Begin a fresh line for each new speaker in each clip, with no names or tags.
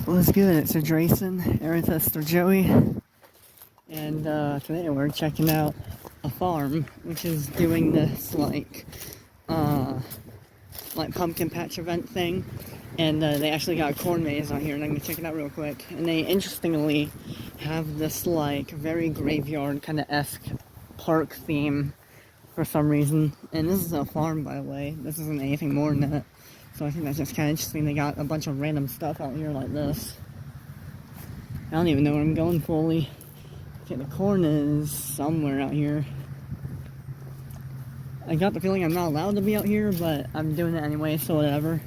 What's good? It's Drayson, Amethyst, or Joey, and today we're checking out a farm which is doing this like pumpkin patch event thing, and they actually got a corn maze out here, and I'm gonna check it out real quick. And they interestingly have this like very graveyard kind of esque park theme for some reason. And this is a farm, by the way. This isn't anything more than that. So I think that's just kind of interesting. They got a bunch of random stuff out here like this. I don't even know where I'm going fully. Okay, the corn is somewhere out here. I got the feeling I'm not allowed to be out here, but I'm doing it anyway, so whatever.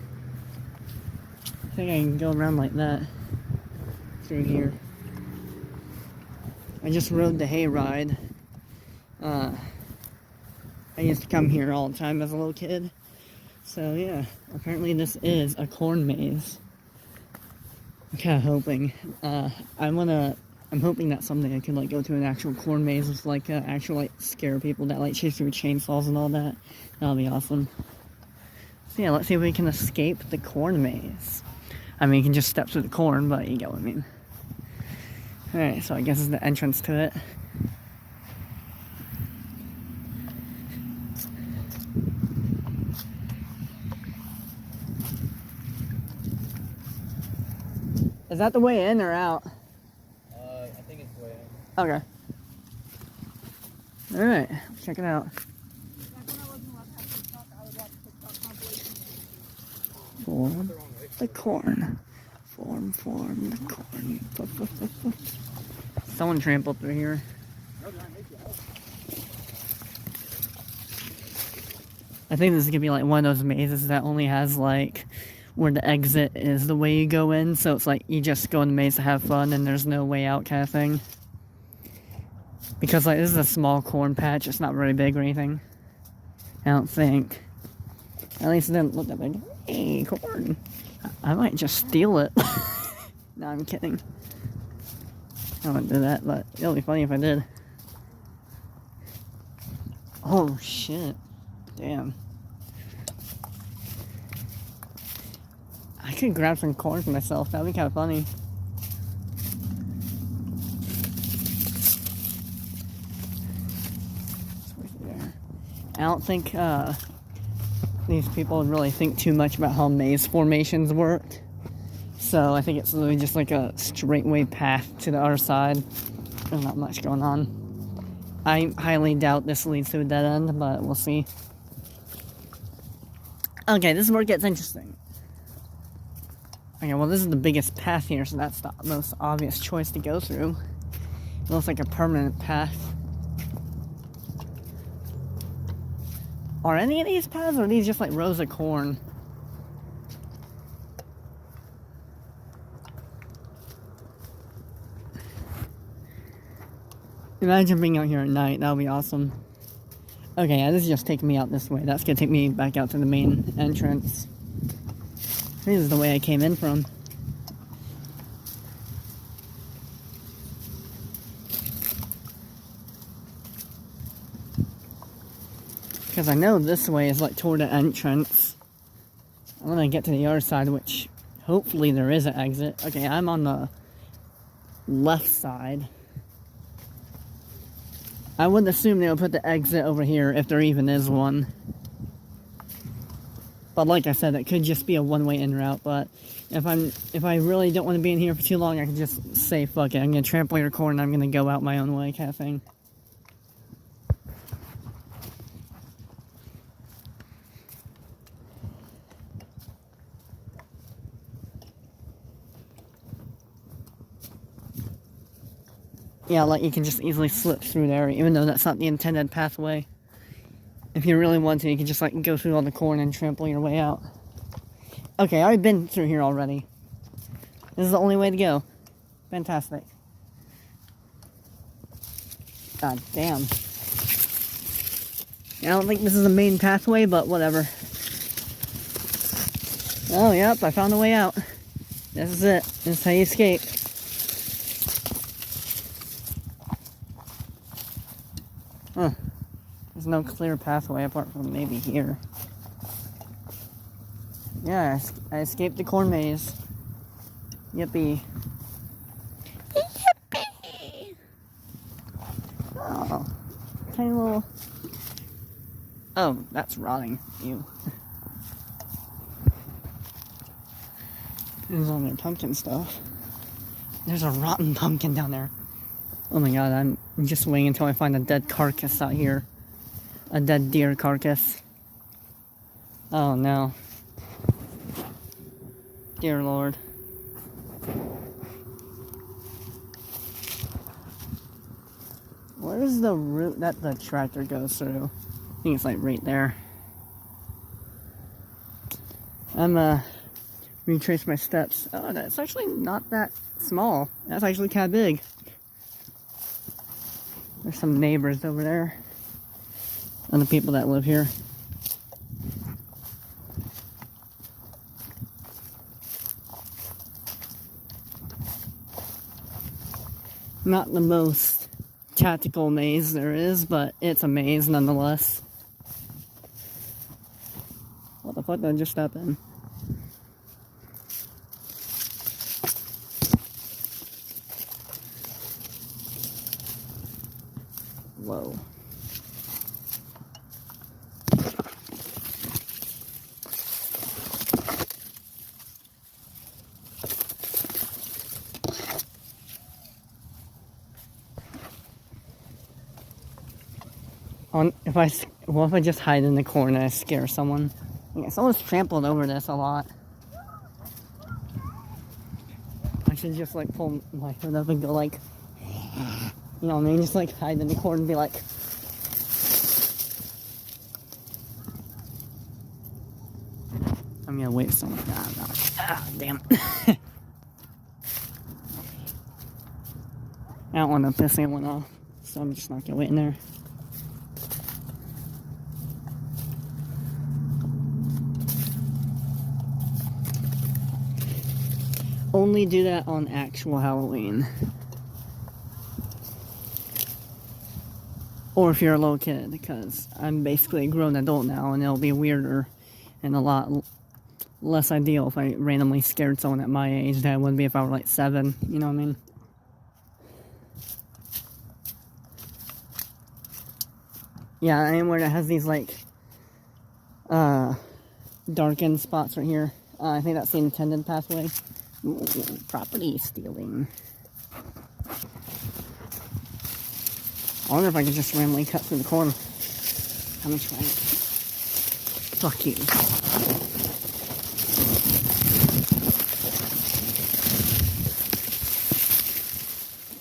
I think I can go around like that through here. I just rode the hayride. I used to come here all the time as a little kid. So yeah, apparently this is a corn maze. I'm kind of hoping. I'm hoping that someday I can like go to an actual corn maze with like actual like scare people that like chase you with chainsaws and all that. That'll be awesome. So yeah, let's see if we can escape the corn maze. I mean, you can just step through the corn, but you get what I mean. Alright, so I guess it's the entrance to it. Is that the way in or out?
I think it's the way in.
Okay. Alright, check it out. Form the corn. Form the corn. Someone trampled through here. I think this is gonna be like one of those mazes that only has like where the exit is the way you go in, so it's like you just go in the maze to have fun and there's no way out kind of thing. Because like this is a small corn patch, it's not very big or anything. I don't think. At least it didn't look that big. Hey, corn. I might just steal it. No, I'm kidding. I wouldn't do that, but it'll be funny if I did. Oh shit. Damn. I could grab some corn for myself. That'd be kind of funny. I don't think these people would really think too much about how maze formations work. So I think it's really just like a straightway path to the other side. There's not much going on. I highly doubt this leads to a dead end, but we'll see. Okay, this is where it gets interesting. Okay, well this is the biggest path here, so that's the most obvious choice to go through. It looks like a permanent path. Are any of these paths, or are these just like rows of corn? Imagine being out here at night, that would be awesome. Okay, yeah, this is just taking me out this way. That's gonna take me back out to the main entrance. This is the way I came in from. Because I know this way is like toward the entrance. I'm gonna get to the other side, which hopefully there is an exit. Okay, I'm on the left side. I would assume they would put the exit over here if there even is one. But like I said, it could just be a one-way in route. But if I really don't want to be in here for too long, I can just say fuck it. I'm gonna trample your corn and I'm gonna go out my own way, kind of thing. Yeah, like you can just easily slip through there, even though that's not the intended pathway. If you really want to, you can just like go through all the corn and trample your way out. Okay, I've been through here already. This is the only way to go. Fantastic. God damn. I don't think this is the main pathway, but whatever. Oh, yep, I found a way out. This is it. This is how you escape. Huh. There's no clear pathway apart from maybe here. Yeah, I escaped the corn maze. Yippee. Yippee! Oh, tiny little... Oh, that's rotting. Ew. There's all their pumpkin stuff. There's a rotten pumpkin down there. Oh my god, I'm just waiting until I find a dead carcass out here. A dead deer carcass. Oh no. Dear Lord. Where's the route that the tractor goes through? I think it's like right there. I'm retrace my steps. Oh, that's actually not that small. That's actually kind of big. There's some neighbors over there. And the people that live here. Not the most tactical maze there is, but it's a maze nonetheless. What the fuck did I just step in? Whoa. What if I just hide in the corner and I scare someone? Yeah, someone's trampled over this a lot. I should just like pull my hood up and go like, you know what I mean? Just like hide in the corner and be like, I'm gonna wait so much. Damn. I don't want to piss anyone off, so I'm just not gonna wait in there. Only do that on actual Halloween. Or if you're a little kid, because I'm basically a grown adult now and it'll be weirder and a lot less ideal if I randomly scared someone at my age than it would be if I were like 7, you know what I mean? Yeah, anywhere that has these like darkened spots right here. I think that's the intended pathway. Ooh, property stealing. I wonder if I could just randomly cut through the corner. I'm gonna try it. Fuck you.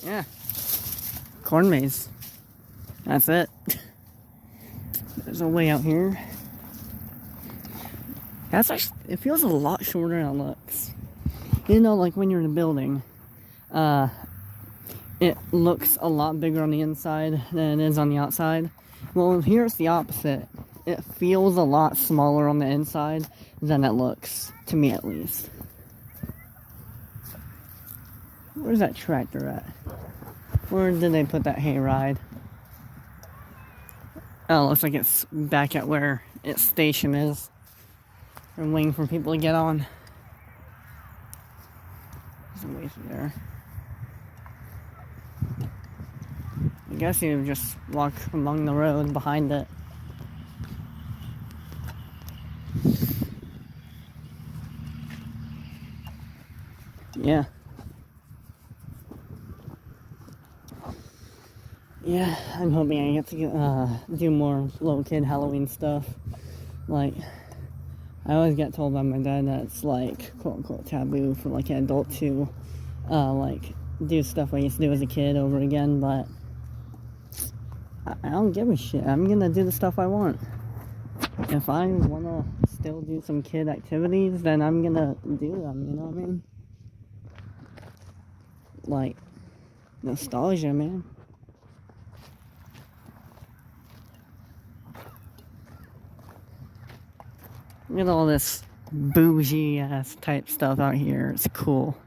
Yeah. Corn maze. That's it. There's a way out here. That's actually, it feels a lot shorter than it looks. You know, like when you're in a building, it looks a lot bigger on the inside than it is on the outside. Well, here it's the opposite. It feels a lot smaller on the inside than it looks, to me at least. Where's that tractor at? Where did they put that hayride? Oh, it looks like it's back at where its station is. I'm waiting for people to get on. There's a way through there. I guess you just walk along the road behind it. Yeah. Yeah, I'm hoping I get to do more little kid Halloween stuff. Like, I always get told by my dad that it's like, quote unquote, taboo for like an adult to, like, do stuff I used to do as a kid over again, but I don't give a shit. I'm gonna do the stuff I want. If I wanna still do some kid activities, then I'm gonna do them, you know what I mean? Like, nostalgia, man. Look at all this bougie ass type stuff out here. It's cool.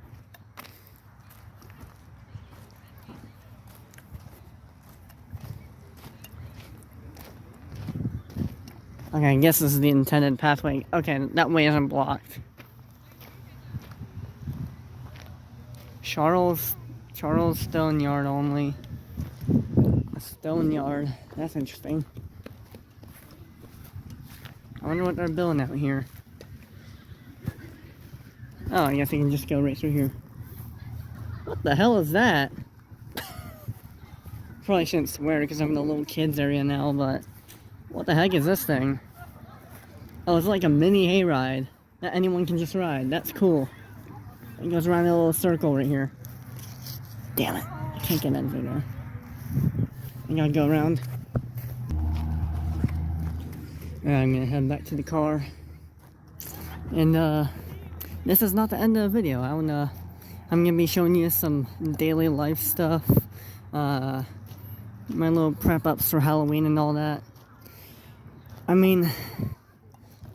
Okay, I guess this is the intended pathway. Okay, that way isn't blocked. Charles Stone Yard only. A stone yard. That's interesting. I wonder what they're building out here. Oh, I guess you can just go right through here. What the hell is that? Probably shouldn't swear because I'm in the little kids area now, but what the heck is this thing? Oh, it's like a mini hayride that anyone can just ride. That's cool. It goes around in a little circle right here. Damn it. I can't get in through there. I gotta go around. Alright, I'm gonna head back to the car. And, this is not the end of the video. I'm gonna be showing you some daily life stuff. My little prep ups for Halloween and all that. I mean,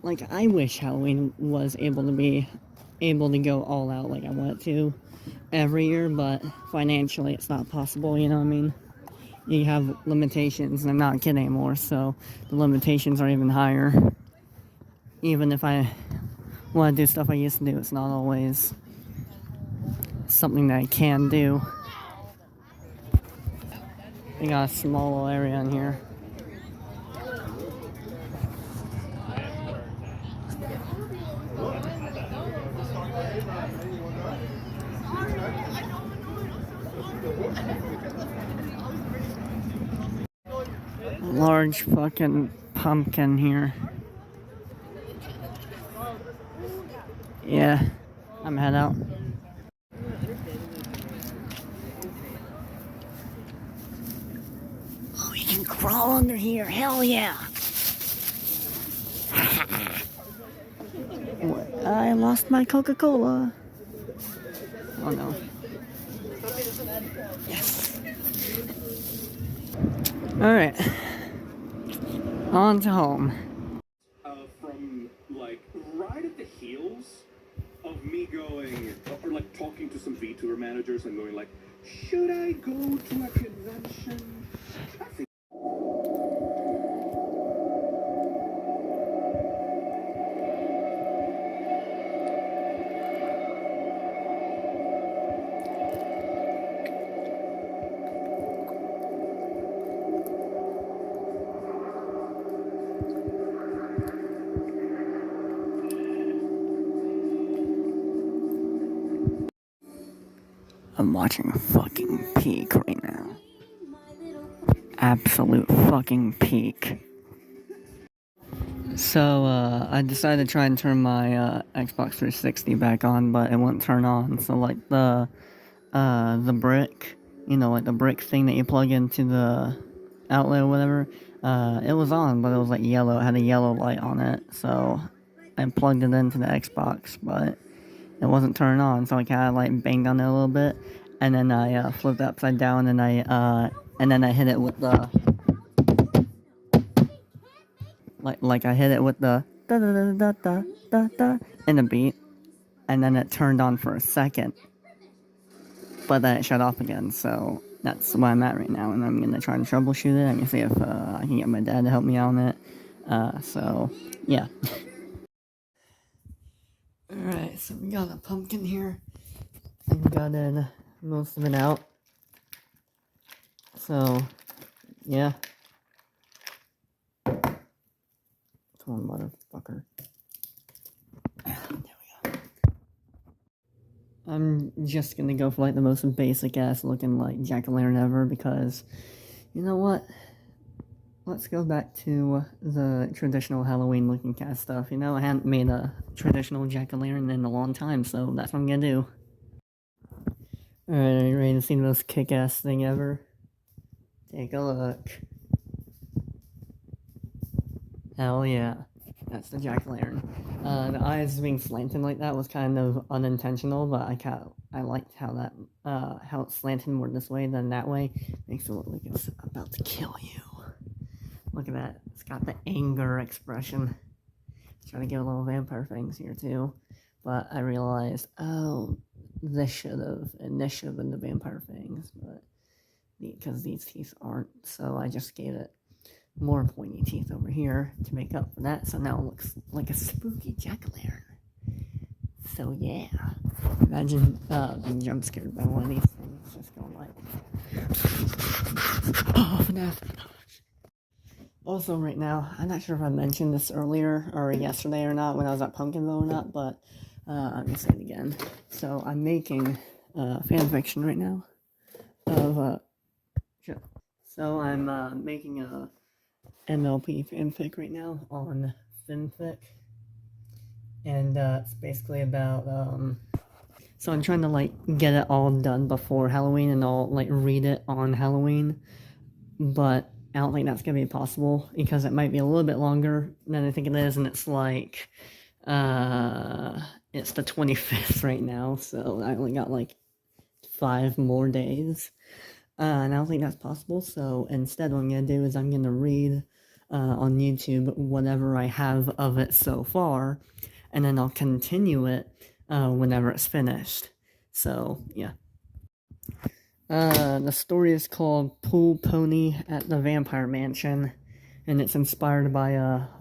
like, I wish Halloween was able to go all out like I want it to every year, but financially it's not possible, you know what I mean? You have limitations, and I'm not a kid anymore, so the limitations are even higher. Even if I want to do stuff I used to do, it's not always something that I can do. We got a small little area in here. Large fucking pumpkin here. Yeah, I'm head out. Oh, you can crawl under here. Hell yeah. I lost my Coca-Cola. Oh no. Yes. Alright. On to home.
From like right at the heels of me going, or like talking to some VTuber managers and going like, should I go to a convention? I think
I'm watching a fucking peak right now. Absolute fucking peak. So, I decided to try and turn my, Xbox 360 back on, but it wouldn't turn on. So, like, the brick, you know, like the brick thing that you plug into the outlet or whatever, it was on, but it was, like, yellow. It had a yellow light on it. So, I plugged it into the Xbox, but it wasn't turning on, so I kind of like banged on it a little bit, and then I flipped it upside down, and then I hit it with the like I hit it with the da da da da da da da in the beat, and then it turned on for a second, but then it shut off again. So that's where I'm at right now, and I'm gonna try and troubleshoot it. I'm gonna see if I can get my dad to help me out on it. So yeah. Alright, so we got a pumpkin here. I got most of it out. So, yeah. Come on, motherfucker. There we go. I'm just gonna go for like the most basic ass looking like jack-o'-lantern ever because, you know what? Let's go back to the traditional Halloween looking cat stuff. You know, I haven't made a traditional jack-o'-lantern in a long time, so that's what I'm gonna do. Alright, are you ready to see the most kick-ass thing ever? Take a look. Hell yeah. That's the jack-o'-lantern. The eyes being slanted like that was kind of unintentional, but I liked how that, how it's slanted more this way than that way. Makes it look like it's about to kill you. Look at that. It's got the anger expression. Trying to get a little vampire fangs here too. But I realized, oh, this should have been the vampire fangs, but because these teeth aren't, so I just gave it more pointy teeth over here to make up for that, so now it looks like a spooky jack-o'-lantern. So yeah, imagine being jump scared by one of these things. Just going like, oh, FNAF. Also, right now, I'm not sure if I mentioned this earlier or yesterday or not when I was at Pumpkinville or not, but I'm gonna say it again. So I'm making fan fiction right now of so I'm making a MLP fanfic right now on FinFic, and it's basically about so I'm trying to like get it all done before Halloween, and I'll like read it on Halloween, but I don't think that's gonna be possible because it might be a little bit longer than I think it is, and it's like it's the 25th right now, so I only got like 5 more days, and I don't think that's possible. So instead, what I'm gonna do is I'm gonna read on YouTube whatever I have of it so far, and then I'll continue it whenever it's finished. So yeah. The story is called Pool Pony at the Vampire Mansion, and it's inspired by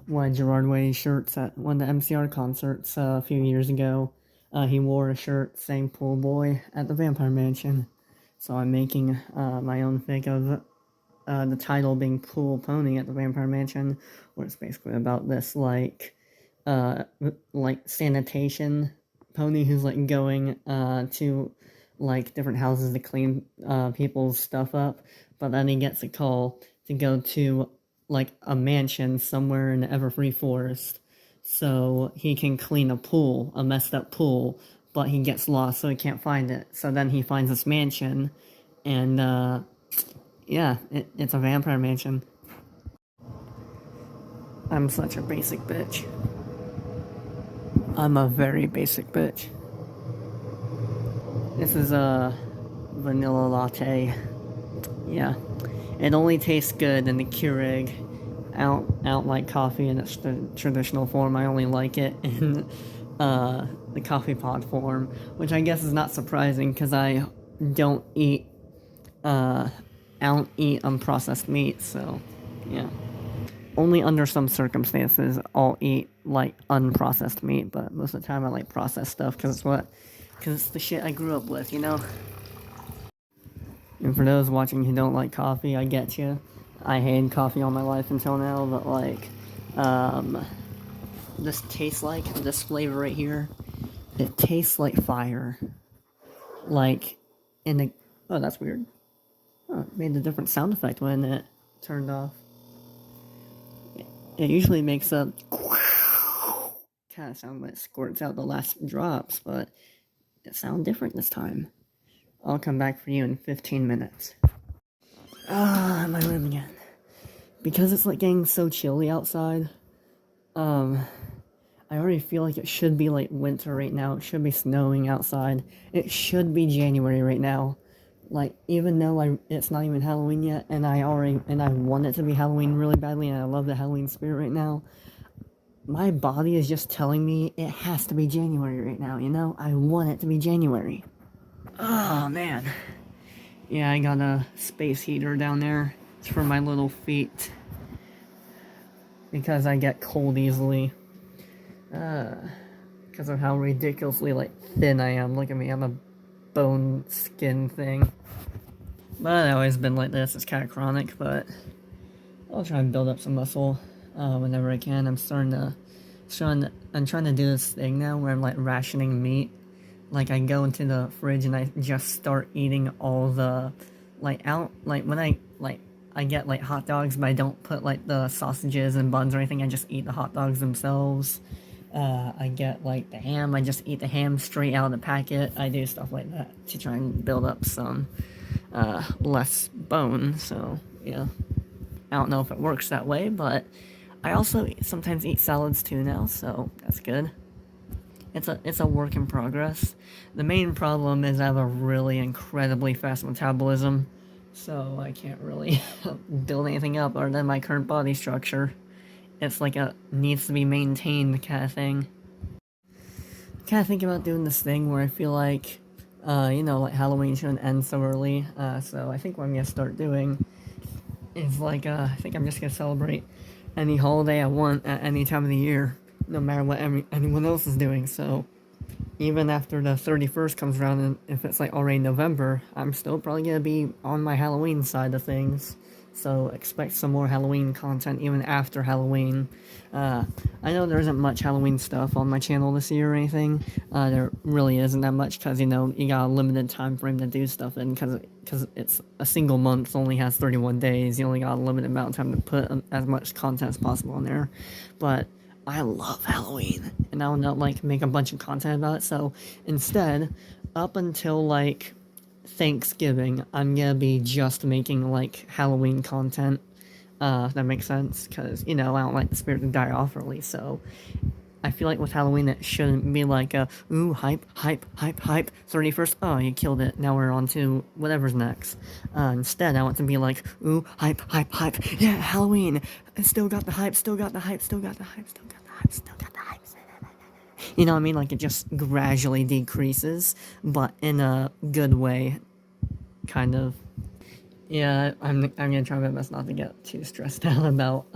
one of Gerard Way's shirts at one of the MCR concerts a few years ago. He wore a shirt saying Pool Boy at the Vampire Mansion. So I'm making my own fic of the title being Pool Pony at the Vampire Mansion, where it's basically about this like sanitation pony who's like going to like different houses to clean people's stuff up, but then he gets a call to go to like a mansion somewhere in the Everfree Forest so he can clean a pool, a messed up pool, but he gets lost so he can't find it. So then he finds this mansion, and yeah, it's a vampire mansion. I'm such a basic bitch. I'm a very basic bitch. This is a vanilla latte. Yeah. It only tastes good in the Keurig. I don't like coffee in its traditional form. I only like it in the coffee pod form, which I guess is not surprising because I don't eat unprocessed meat, so yeah. Only under some circumstances I'll eat like unprocessed meat, but most of the time I like processed stuff because it's the shit I grew up with, you know? And for those watching who don't like coffee, I get you. I hated coffee all my life until now, but like, this tastes like, this flavor right here, it tastes like fire. Like, oh, that's weird. Oh, it made a different sound effect when it turned off. It usually makes a kind of sound when it squirts out the last drops, but it sounded different this time. I'll come back for you in 15 minutes. In my room again. Because it's like getting so chilly outside, I already feel like it should be like winter right now. It should be snowing outside. It should be January right now. Like, even though it's not even Halloween yet, and I want it to be Halloween really badly, and I love the Halloween spirit right now, my body is just telling me it has to be January right now, you know? I want it to be January. Oh, man. Yeah, I got a space heater down there. It's for my little feet. Because I get cold easily. Because of how ridiculously, like, thin I am. Look at me, I'm a bone skin thing. But I've always been like this. It's kind of chronic, but I'll try and build up some muscle whenever I can. I'm trying to do this thing now where I'm like rationing meat. Like, I go into the fridge and I just start eating all the when I get like hot dogs, but I don't put like the sausages and buns or anything. I just eat the hot dogs themselves. I get like the ham, I just eat the ham straight out of the packet. I do stuff like that to try and build up some less bone, so yeah. I don't know if it works that way, but I also sometimes eat salads too now, so that's good. It's a work in progress. The main problem is I have a really incredibly fast metabolism, so I can't really build anything up other than my current body structure. It's like a needs to be maintained kind of thing. I kind of think about doing this thing where I feel like, like Halloween shouldn't end so early. So I think what I'm gonna start doing is like, I think I'm just gonna celebrate any holiday I want at any time of the year, no matter what anyone else is doing. So even after the 31st comes around, and if it's like already November, I'm still probably gonna be on my Halloween side of things. So expect some more Halloween content even after Halloween. I know there isn't much Halloween stuff on my channel this year or anything. There really isn't that much because, you know, you got a limited time frame to do stuff in because it's a single month, only has 31 days. You only got a limited amount of time to put as much content as possible in there. But I love Halloween, and I want to like make a bunch of content about it. So instead, up until like Thanksgiving, I'm gonna be just making like Halloween content. If that makes sense, because you know I don't like the spirit to die off early. So I feel like with Halloween, it shouldn't be like a ooh hype, hype, hype, hype. 31st, oh you killed it. Now we're on to whatever's next. Instead, I want to be like ooh hype, hype, hype. Yeah, Halloween. I still got the hype. Still got the hype. Still got the hype. Still got the hype. Still got the hype. You know what I mean? Like it just gradually decreases, but in a good way, kind of. Yeah, I'm gonna try my best not to get too stressed out about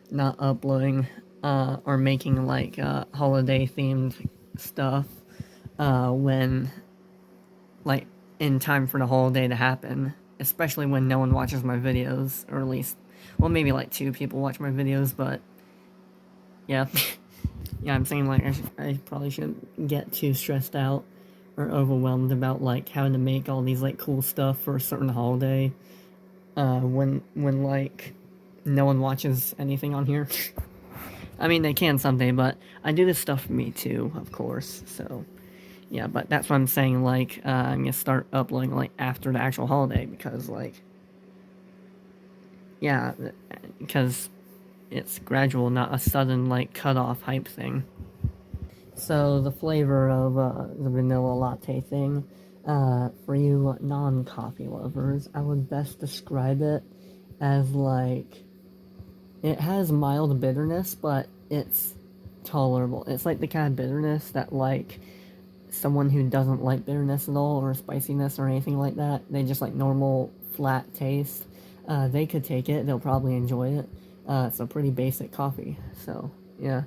not uploading or making like holiday themed stuff when like in time for the holiday to happen, especially when no one watches my videos, or at least, well, maybe like 2 people watch my videos, but yeah. Yeah, I'm saying like I probably shouldn't get too stressed out or overwhelmed about like having to make all these like cool stuff for a certain holiday when like no one watches anything on here. I mean, they can someday, but I do this stuff for me too, of course. So yeah, but that's what I'm saying. Like I'm gonna start uploading like after the actual holiday because like yeah, because it's gradual, not a sudden like cut-off hype thing. So the flavor of the vanilla latte thing, for you non-coffee lovers, I would best describe it as like, it has mild bitterness, but it's tolerable. It's like the kind of bitterness that like someone who doesn't like bitterness at all or spiciness or anything like that, they just like normal flat taste, they could take it, they'll probably enjoy it. It's a pretty basic coffee, so yeah.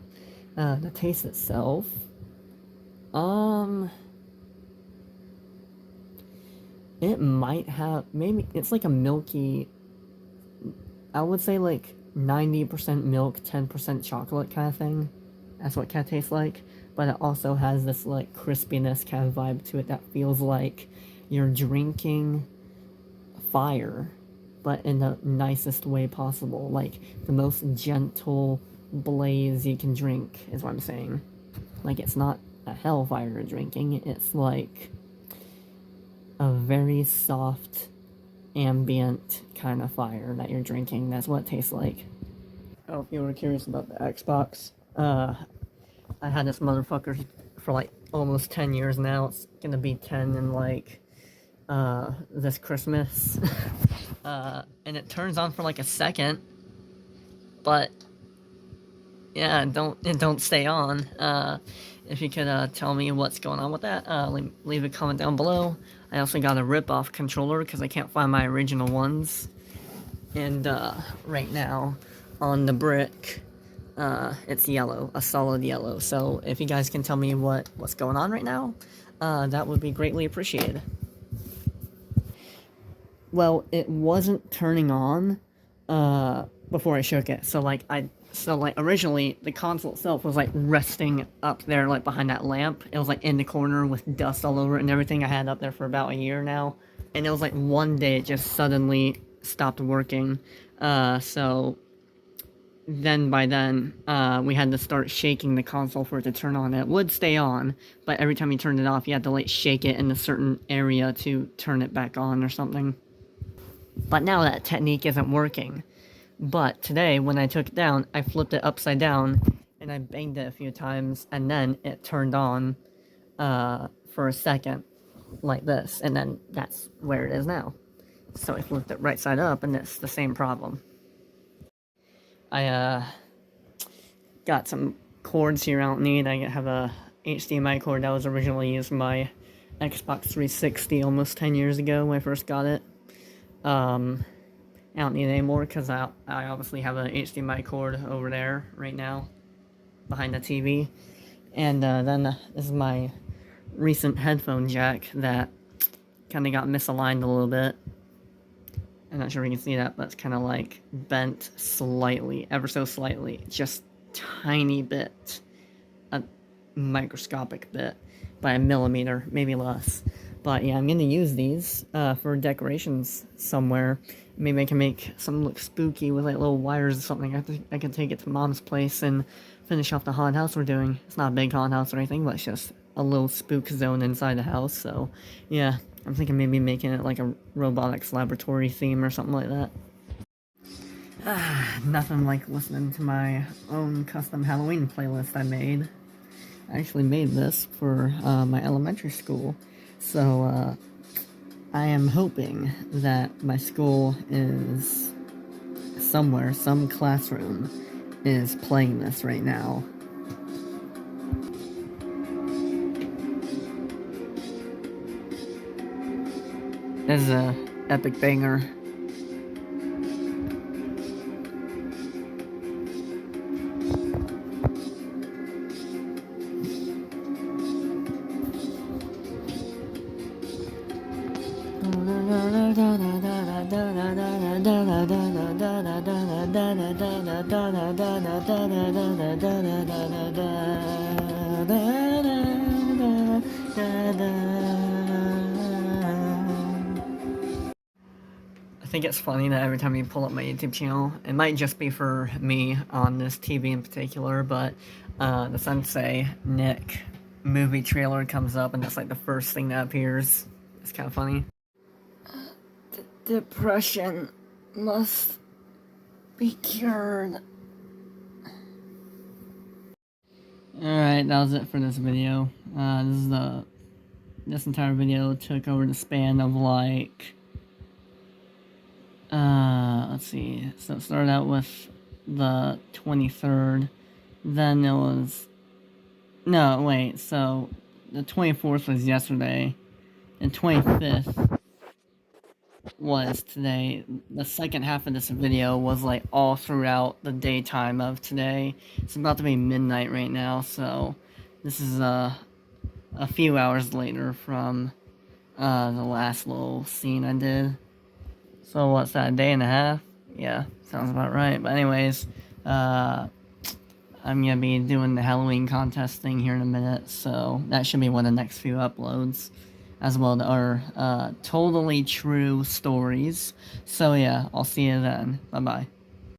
The taste itself, it might have, maybe, it's like a milky, I would say like 90% milk, 10% chocolate kind of thing. That's what it tastes like. But it also has this like crispiness kind of vibe to it that feels like you're drinking fire, but in the nicest way possible. Like the most gentle blaze you can drink is what I'm saying. Like it's not a hellfire you're drinking, it's like a very soft ambient kind of fire that you're drinking. That's what it tastes like. Oh, if you were curious about the Xbox, I had this motherfucker for like almost 10 years now. It's gonna be 10 in like this Christmas. And it turns on for like a second, but yeah, it don't stay on. If you could tell me what's going on with that, leave a comment down below. I also got a rip-off controller because I can't find my original ones. And right now, on the brick, it's yellow, a solid yellow. So if you guys can tell me what's going on right now, that would be greatly appreciated. Well, it wasn't turning on before I shook it. So like originally the console itself was like resting up there like behind that lamp. It was like in the corner with dust all over it and everything. I had it up there for about a year now. And it was like one day it just suddenly stopped working. So then by then we had to start shaking the console for it to turn on. It would stay on, but every time you turned it off you had to like shake it in a certain area to turn it back on or something. But now that technique isn't working. But today, when I took it down, I flipped it upside down, and I banged it a few times, and then it turned on for a second, like this, and then that's where it is now. So I flipped it right side up, and it's the same problem. I got some cords here I don't need. I have a HDMI cord that was originally used in my Xbox 360 almost 10 years ago when I first got it. I don't need it anymore because I obviously have an HDMI cord over there right now behind the TV, And then this is my recent headphone jack that kind of got misaligned a little bit. I'm not sure if you can see that, but it's kind of like bent slightly, ever so slightly, just tiny bit, a microscopic bit, by a millimeter, maybe less. But yeah, I'm gonna use these for decorations somewhere. Maybe I can make something look spooky with like little wires or something. I can take it to Mom's place and finish off the haunted house we're doing. It's not a big haunted house or anything, but it's just a little spook zone inside the house. So yeah, I'm thinking maybe making it like a robotics laboratory theme or something like that. Nothing like listening to my own custom Halloween playlist I made. I actually made this for my elementary school. So I am hoping that my school is somewhere, some classroom is playing this right now. This is a epic banger. I think it's funny that every time you pull up my YouTube channel, it might just be for me on this TV in particular, but the Sensei Nick movie trailer comes up and that's like the first thing that appears. It's kind of funny. Depression must be cured. Alright, that was it for this video. This entire video took over the span of like, let's see, so it started out with the 23rd, then it was, no, wait, so the 24th was yesterday, and 25th was today. The second half of this video was like all throughout the daytime of today. It's about to be midnight right now, so this is a few hours later from the last little scene I did. So what's that, a day and a half? Yeah, sounds about right. But anyways, I'm gonna be doing the Halloween contest thing here in a minute, so that should be one of the next few uploads, as well as our totally true stories. So yeah, I'll see you then. Bye bye.